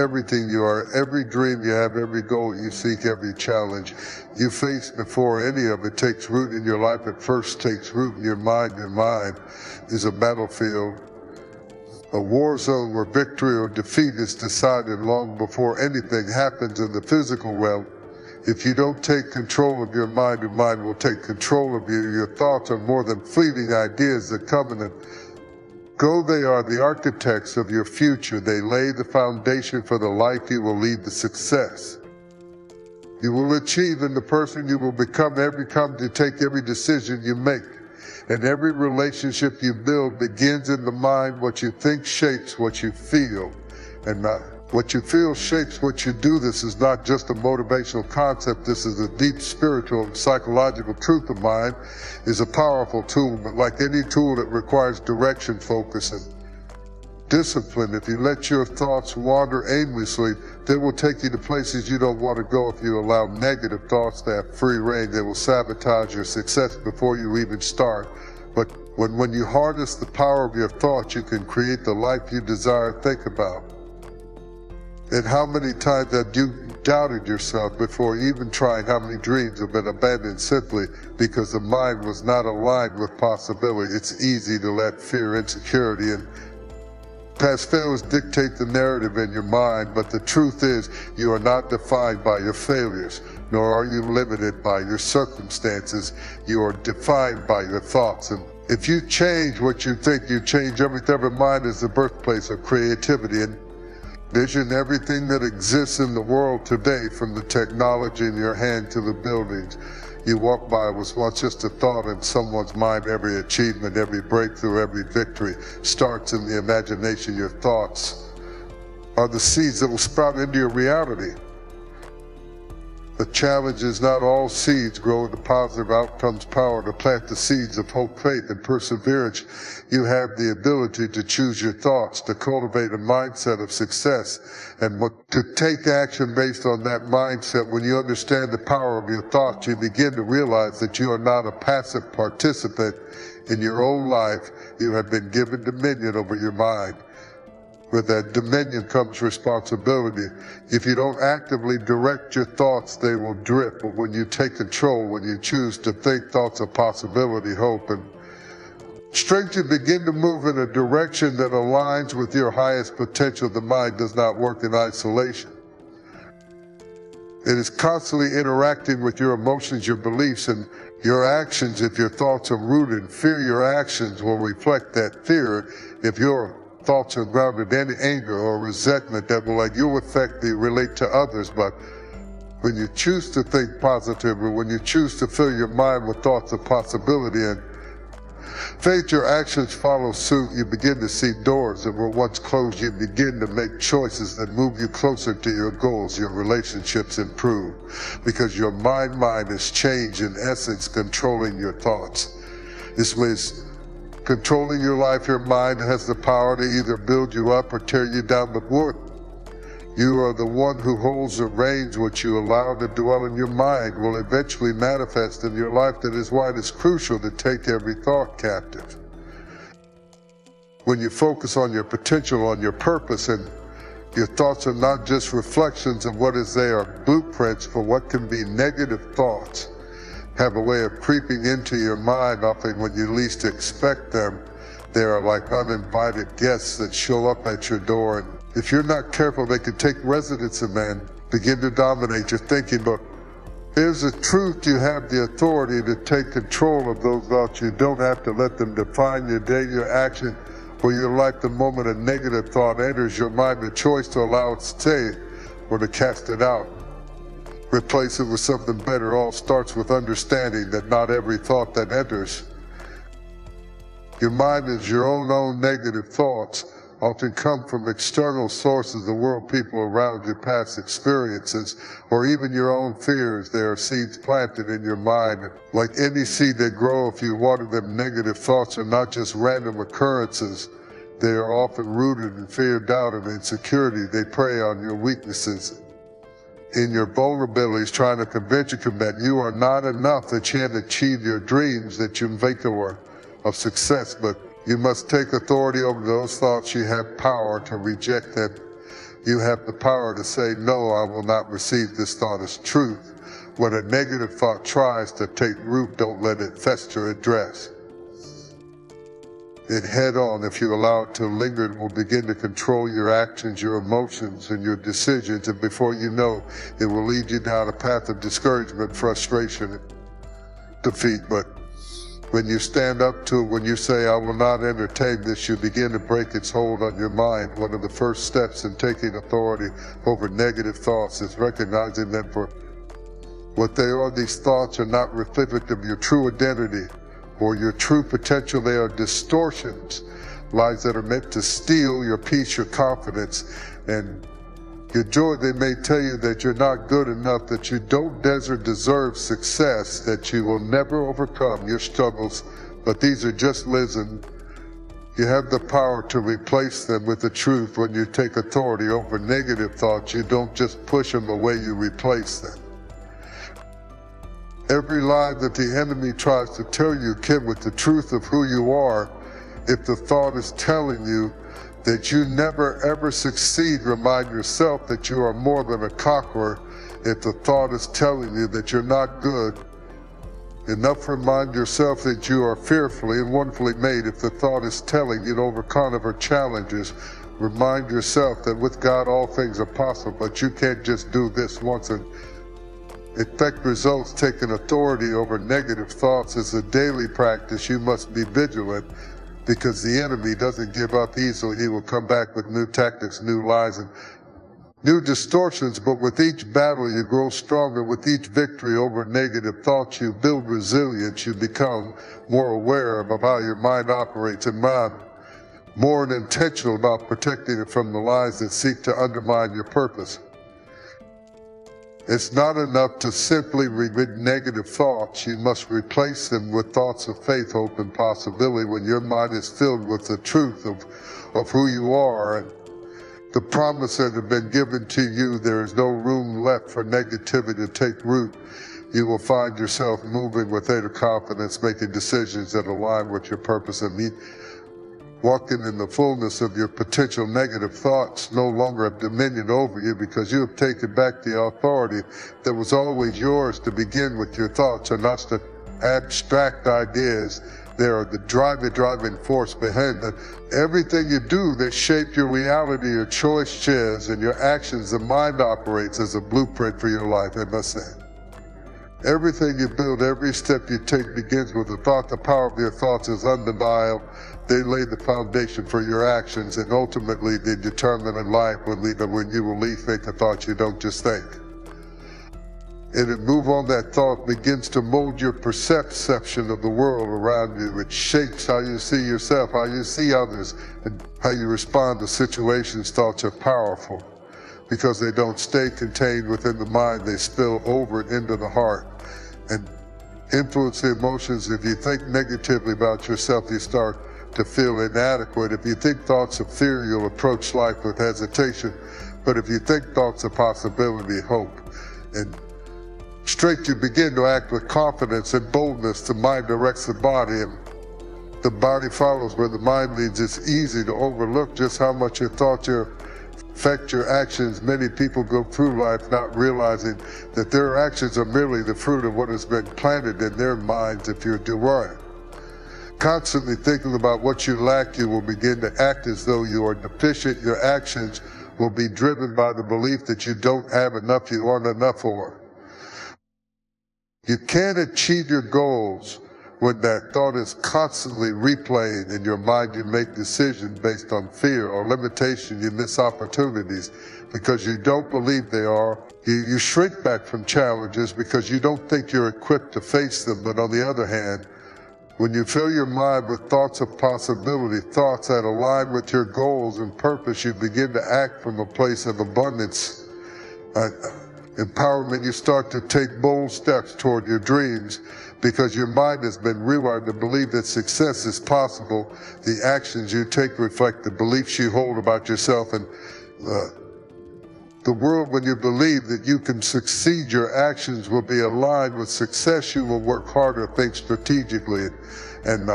Everything you are, every dream you have, every goal you seek, every challenge you face before any of it takes root in your life, at first takes root in your mind. Your mind is a battlefield, a war zone where victory or defeat is decided long before anything happens in the physical realm. If you don't take control of your mind will take control of you. Your thoughts are more than fleeting ideas that come and go. They are the architects of your future. They lay the foundation for the life you will lead to success. You will achieve in the person you will become every time you take, every decision you make. And every relationship you build begins in the mind. What you think shapes what you feel, and what you feel shapes what you do. This is not just a motivational concept. This is a deep spiritual and psychological truth. The mind is a powerful tool, but like any tool, it requires direction, focus, and discipline. If you let your thoughts wander aimlessly, they will take you to places you don't want to go. If you allow negative thoughts to have free rein, they will sabotage your success before you even start. But when you harness the power of your thoughts, you can create the life you desire. Think about and how many times have you doubted yourself before even trying? How many dreams have been abandoned simply because the mind was not aligned with possibility? It's easy to let fear, insecurity, and past failures dictate the narrative in your mind, but the truth is you are not defined by your failures, nor are you limited by your circumstances. You are defined by your thoughts. And if you change what you think, you change everything. Every mind is the birthplace of creativity. And vision everything that exists in the world today, from the technology in your hand to the buildings you walk by, was once just a thought in someone's mind. Every achievement, every breakthrough, every victory starts in the imagination. Your thoughts are the seeds that will sprout into your reality. The challenge is not all seeds grow into positive outcomes. Power to plant the seeds of hope, faith, and perseverance. You have the ability to choose your thoughts, to cultivate a mindset of success, and to take action based on that mindset. When you understand the power of your thoughts, you begin to realize that you are not a passive participant in your own life. You have been given dominion over your mind. With that dominion comes responsibility. If you don't actively direct your thoughts, they will drift. But when you take control, when you choose to think thoughts of possibility, hope, and strength, you begin to move in a direction that aligns with your highest potential. The mind does not work in isolation. It is constantly interacting with your emotions, your beliefs, and your actions. If your thoughts are rooted in fear, your actions will reflect that fear. If your thoughts are grounded in anger or resentment, that you'll relate to others. But when you choose to think positively, when you choose to fill your mind with thoughts of possibility and faith, your actions follow suit. You begin to see doors that were once closed. You begin to make choices that move you closer to your goals. Your relationships improve because your mind is changed, in essence, controlling your thoughts. This means controlling your life. Your mind has the power to either build you up or tear you down. But you are the one who holds the reins. What you allow to dwell in your mind will eventually manifest in your life. That is why it is crucial to take every thought captive. When you focus on your potential, on your purpose, and your thoughts are not just reflections of what is, they are blueprints for what can be. Negative thoughts have a way of creeping into your mind often when you least expect them. They are like uninvited guests that show up at your door, and if you're not careful, they can take residence in man, begin to dominate your thinking. But here's the truth: you have the authority to take control of those thoughts. You don't have to let them define your day, your action, or your life. The moment a negative thought enters your mind, the choice to allow it to stay or to cast it out, replace it with something better, all starts with understanding that not every thought that enters your mind is your own negative thoughts. Often come from external sources, the world, people around you, past experiences, or even your own fears. There are seeds planted in your mind. Like any seed they grow, if you water them, negative thoughts are not just random occurrences. They are often rooted in fear, doubt, and insecurity. They prey on your weaknesses, in your vulnerabilities, trying to convince you that you are not enough, that you can't achieve your dreams, that you're vacant of success. But you must take authority over those thoughts. You have power to reject them. You have the power to say, no, I will not receive this thought as truth. When a negative thought tries to take root, don't let it fester. Address it head on. If you allow it to linger, it will begin to control your actions, your emotions, and your decisions. And before you know, it will lead you down a path of discouragement, frustration, and defeat. But when you stand up to it, when you say, I will not entertain this, you begin to break its hold on your mind. One of the first steps in taking authority over negative thoughts is recognizing them for what they are. These thoughts are not reflective of your true identity or your true potential. They are distortions, lies that are meant to steal your peace, your confidence, and your joy. They may tell you that you're not good enough, that you don't deserve success, that you will never overcome your struggles, but these are just lies, and you have the power to replace them with the truth. When you take authority over negative thoughts, you don't just push them away, you replace them. Every lie that the enemy tries to tell you, Kim, with the truth of who you are, if the thought is telling you that you never ever succeed, remind yourself that you are more than a conqueror. If the thought is telling you that you're not good enough, remind yourself that you are fearfully and wonderfully made. If the thought is telling you to overcome our challenges, remind yourself that with God all things are possible, but you can't just do this once and expect results. Taking authority over negative thoughts is a daily practice. You must be vigilant, because the enemy doesn't give up easily. He will come back with new tactics, new lies, and new distortions. But with each battle, you grow stronger. With each victory over negative thoughts, you build resilience. You become more aware of how your mind operates, and more intentional about protecting it from the lies that seek to undermine your purpose. It's not enough to simply remove negative thoughts. You must replace them with thoughts of faith, hope, and possibility. When your mind is filled with the truth of who you are and the promise that has been given to you, there is no room left for negativity to take root. You will find yourself moving with greater confidence, making decisions that align with your purpose, and walking in the fullness of your potential. Negative thoughts no longer have dominion over you, because you have taken back the authority that was always yours to begin with. Your thoughts are not the abstract ideas. They are the driving force behind it. Everything you do that shape your reality, your choices, and your actions, the mind operates as a blueprint for your life, I must say. Everything you build, every step you take begins with a thought. The power of your thoughts is undeniable. They lay the foundation for your actions, and ultimately they determine in life when you will think a thought you don't just think. And it move on, that thought begins to mold your perception of the world around you. It shapes how you see yourself, how you see others, and how you respond to situations. Thoughts are powerful because they don't stay contained within the mind. They spill over into the heart and influence the emotions. If you think negatively about yourself, you start to feel inadequate. If you think thoughts of fear, you'll approach life with hesitation. But if you think thoughts of possibility, hope, and strength, you begin to act with confidence and boldness. The mind directs the body, and the body follows where the mind leads. It's easy to overlook just how much your thoughts affect your actions. Many people go through life not realizing that their actions are merely the fruit of what has been planted in their minds. If you're constantly thinking about what you lack, you will begin to act as though you are deficient. Your actions will be driven by the belief that you don't have enough, you aren't enough for. You can't achieve your goals when that thought is constantly replaying in your mind. You make decisions based on fear or limitation. You miss opportunities because you don't believe they are. You shrink back from challenges because you don't think you're equipped to face them. But on the other hand, when you fill your mind with thoughts of possibility, thoughts that align with your goals and purpose, you begin to act from a place of abundance, empowerment. You start to take bold steps toward your dreams because your mind has been rewired to believe that success is possible. The actions you take reflect the beliefs you hold about yourself and the world. When you believe that you can succeed, your actions will be aligned with success. You will work harder, think strategically, and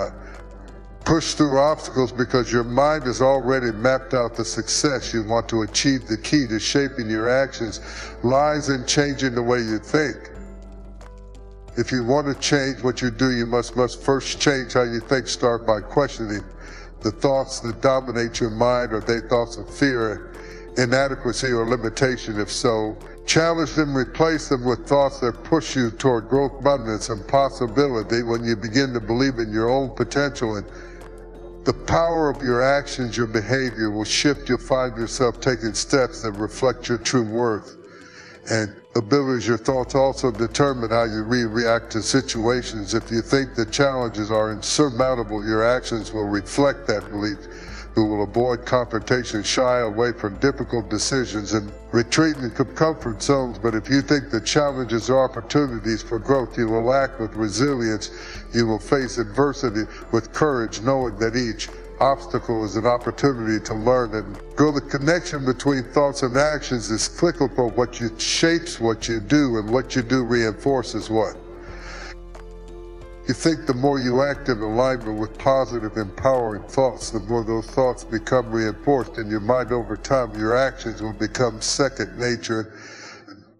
Push through obstacles because your mind has already mapped out the success you want to achieve. The key to shaping your actions lies in changing the way you think. If you want to change what you do, you must first change how you think. Start by questioning the thoughts that dominate your mind. Are they thoughts of fear, inadequacy, or limitation? If so, challenge them, replace them with thoughts that push you toward growth, abundance, and possibility. When you begin to believe in your own potential and the power of your actions, your behavior will shift. You'll find yourself taking steps that reflect your true worth and abilities. Your thoughts also determine how you react to situations. If you think the challenges are insurmountable, your actions will reflect that belief. You will avoid confrontation, shy away from difficult decisions, and retreat into comfort zones. But if you think the challenges are opportunities for growth, you will act with resilience. You will face adversity with courage, knowing that each obstacle is an opportunity to learn and grow. The connection between thoughts and actions is cyclical. What you shapes what you do, and what you do reinforces what you think. The more you act in alignment with positive, empowering thoughts, the more those thoughts become reinforced in your mind. Over time, your actions will become second nature.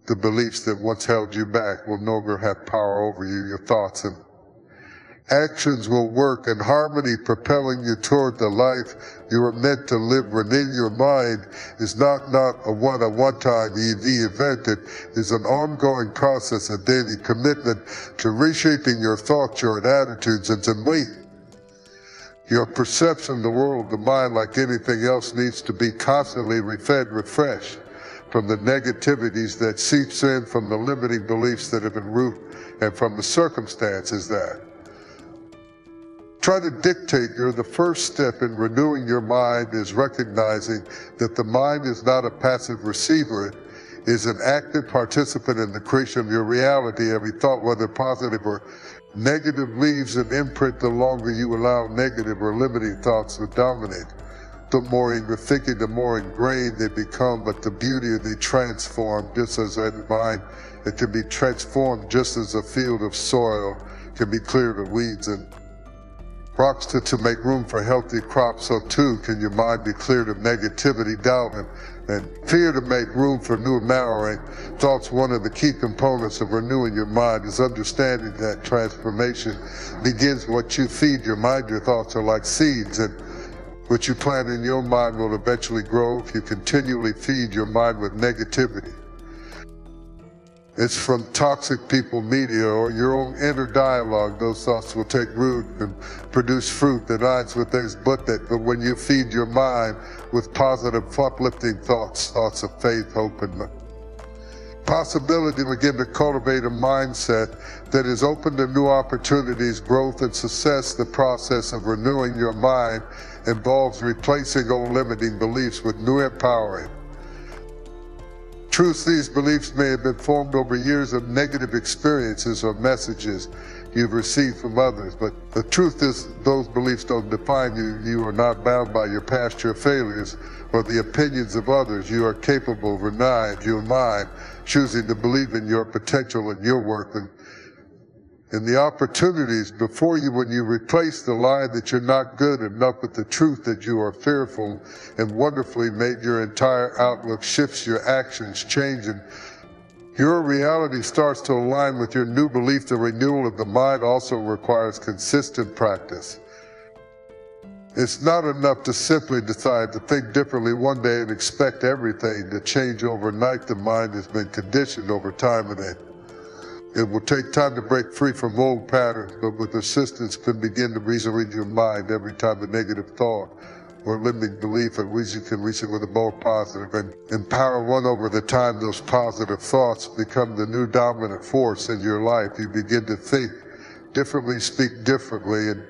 The beliefs that once held you back will no longer have power over you. Your thoughts and actions will work in harmony, propelling you toward the life you are meant to live. Renewing your mind is not a one-time event. It is an ongoing process, a daily commitment to reshaping your thoughts, your attitudes, and to me. Your perception of the world, the mind, like anything else, needs to be constantly refed, refreshed from the negativities that seeps in, from the limiting beliefs that have been rooted, and from the circumstances that try to dictate. The first step in renewing your mind is recognizing that the mind is not a passive receiver. It is an active participant in the creation of your reality. Every thought, whether positive or negative, leaves an imprint the longer you allow negative or limiting thoughts to dominate. The more you're thinking, the more ingrained they become. But the beauty of they transform, just as in mind, it can be transformed just as a field of soil can be cleared of weeds and rocks to make room for healthy crops. So too can your mind be cleared of negativity, doubt, and fear to make room for new empowering thoughts. One of the key components of renewing your mind is understanding that transformation begins what you feed your mind. Your thoughts are like seeds, and what you plant in your mind will eventually grow. If you continually feed your mind with negativity, it's from toxic people, media, or your own inner dialogue, those thoughts will take root and produce fruit that aligns with theirs. But when you feed your mind with positive, uplifting thoughts, thoughts of faith, hope, and possibility, begin to cultivate a mindset that is open to new opportunities, growth, and success. The process of renewing your mind involves replacing old limiting beliefs with new empowering truths. These beliefs may have been formed over years of negative experiences or messages you've received from others, but the truth is those beliefs don't define you. You are not bound by your past, your failures, or the opinions of others. You are capable of renewing your mind, choosing to believe in your potential and your worth and the opportunities before you. When you replace the lie that you're not good enough with the truth that you are fearful and wonderfully made, your entire outlook shifts, your actions change, and your reality starts to align with your new belief. The renewal of the mind also requires consistent practice. It's not enough to simply decide to think differently one day and expect everything to change overnight. The mind has been conditioned over time, and it will take time to break free from old patterns, but with assistance can begin to rearrange your mind every time a negative thought or limiting belief, and you can reach it with a more positive and empower one. Over the time, those positive thoughts become the new dominant force in your life. You begin to think differently, speak differently, and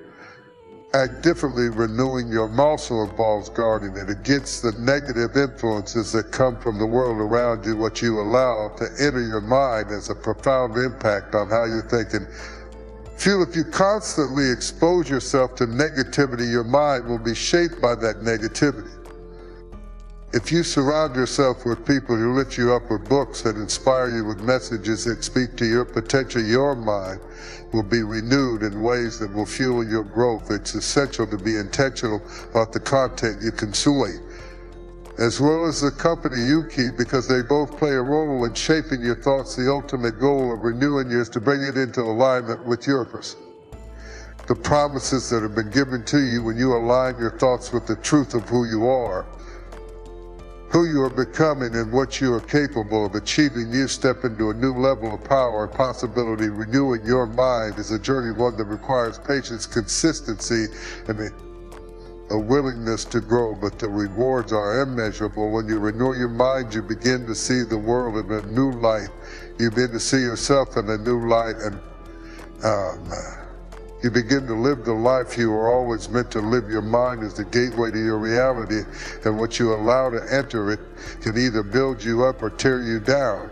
act differently. Renewing your mind also involves guarding it against the negative influences that come from the world around you. What you allow to enter your mind has a profound impact on how you think and feel. If you constantly expose yourself to negativity, your mind will be shaped by that negativity. If you surround yourself with people who lift you up with books that inspire you with messages that speak to your potential, your mind will be renewed in ways that will fuel your growth. It's essential to be intentional about the content you consume, as well as the company you keep, because they both play a role in shaping your thoughts. The ultimate goal of renewing you is to bring it into alignment with yours. The promises that have been given to you when you align your thoughts with the truth of who you are becoming, and what you are capable of achieving. You step into a new level of power and possibility. Renewing your mind is a journey, one that requires patience, consistency, and a willingness to grow, but the rewards are immeasurable. When you renew your mind, you begin to see the world in a new light. You begin to see yourself in a new light, and you begin to live the life you were always meant to live. Your mind is the gateway to your reality, and what you allow to enter it can either build you up or tear you down.